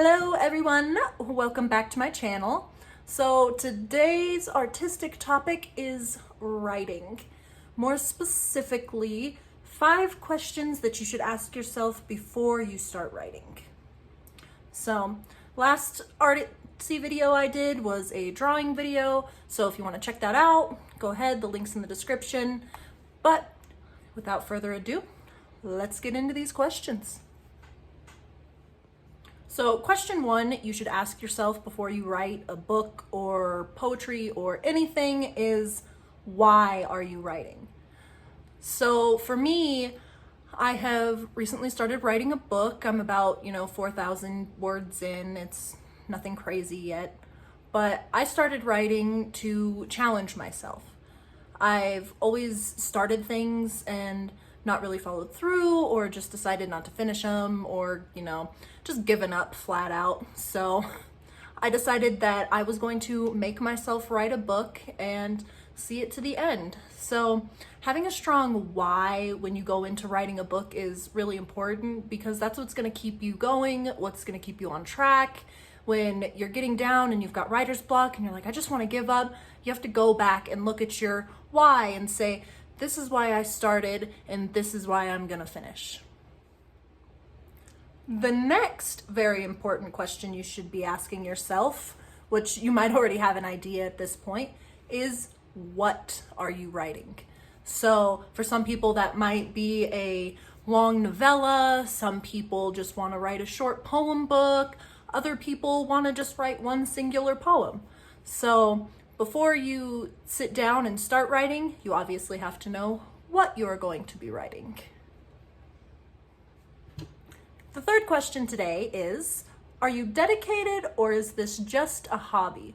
Hello everyone, welcome back to my channel. So today's artistic topic is writing. More specifically, 5 questions that you should ask yourself before you start writing. So last artsy video I did was a drawing video, so if you want to check that out, go ahead, the link's in the description. But without further ado, let's get into these questions. So question 1 you should ask yourself before you write a book or poetry or anything is, why are you writing? So for me, I have recently started writing a book. I'm about, 4,000 words in. It's nothing crazy yet. But I started writing to challenge myself. I've always started things and not really followed through, or just decided not to finish them, or just given up flat out. So I decided that I was going to make myself write a book and see it to the end. So having a strong why when you go into writing a book is really important, because that's what's going to keep you going, what's going to keep you on track. When you're getting down and you've got writer's block and you're like, I just want to give up, you have to go back and look at your why and say, this is why I started and this is why I'm gonna finish. The next very important question you should be asking yourself, which you might already have an idea at this point, is what are you writing? So for some people that might be a long novella, some people just want to write a short poem book, other people want to just write one singular poem. So before you sit down and start writing, you obviously have to know what you're going to be writing. The third question today is, are you dedicated or is this just a hobby?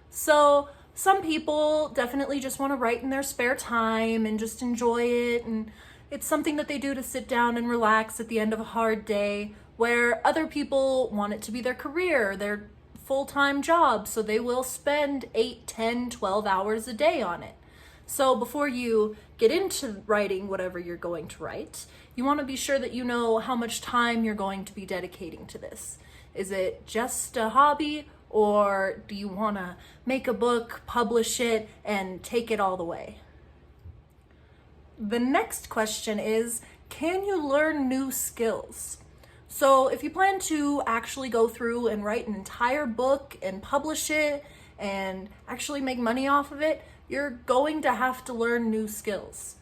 So some people definitely just want to write in their spare time and just enjoy it, and it's something that they do to sit down and relax at the end of a hard day, where other people want it to be their career, their full-time job, so they will spend 8, 10, 12 hours a day on it. So before you get into writing whatever you're going to write, you want to be sure that you know how much time you're going to be dedicating to this. Is it just a hobby, or do you want to make a book, publish it, and take it all the way? The next question is, can you learn new skills? So if you plan to actually go through and write an entire book and publish it and actually make money off of it, you're going to have to learn new skills.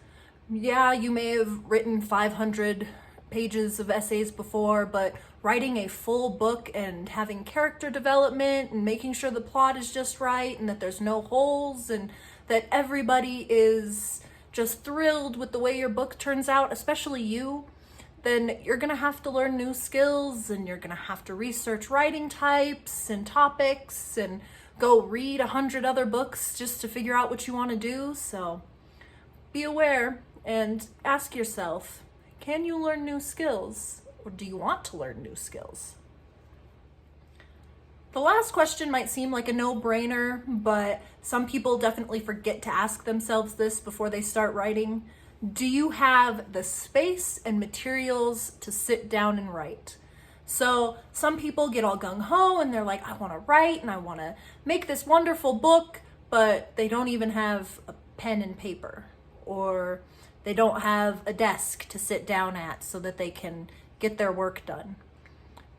Yeah, you may have written 500 pages of essays before, but writing a full book and having character development and making sure the plot is just right and that there's no holes and that everybody is just thrilled with the way your book turns out, especially you, then you're gonna have to learn new skills, and you're gonna have to research writing types and topics and go read 100 other books just to figure out what you want to do. So be aware and ask yourself, can you learn new skills, or do you want to learn new skills? The last question might seem like a no-brainer, but some people definitely forget to ask themselves this before they start writing. Do you have the space and materials to sit down and write? So some people get all gung-ho and they're like, I want to write and I want to make this wonderful book, but they don't even have a pen and paper, or they don't have a desk to sit down at so that they can get their work done.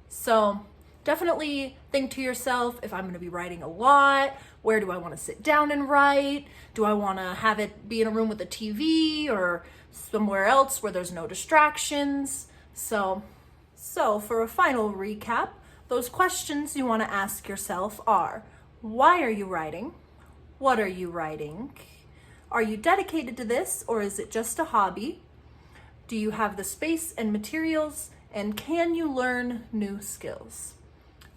So definitely think to yourself, if I'm going to be writing a lot, where do I want to sit down and write? Do I want to have it be in a room with a TV or somewhere else where there's no distractions? So for a final recap, those questions you want to ask yourself are, why are you writing? What are you writing? Are you dedicated to this, or is it just a hobby? Do you have the space and materials? And can you learn new skills?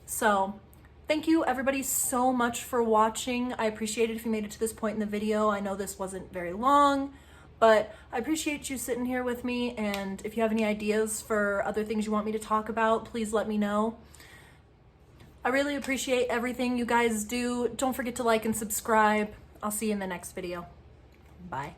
So thank you everybody so much for watching. I appreciate it if you made it to this point in the video. I know this wasn't very long, but I appreciate you sitting here with me. And if you have any ideas for other things you want me to talk about, please let me know. I really appreciate everything you guys do. Don't forget to like and subscribe. I'll see you in the next video. Bye.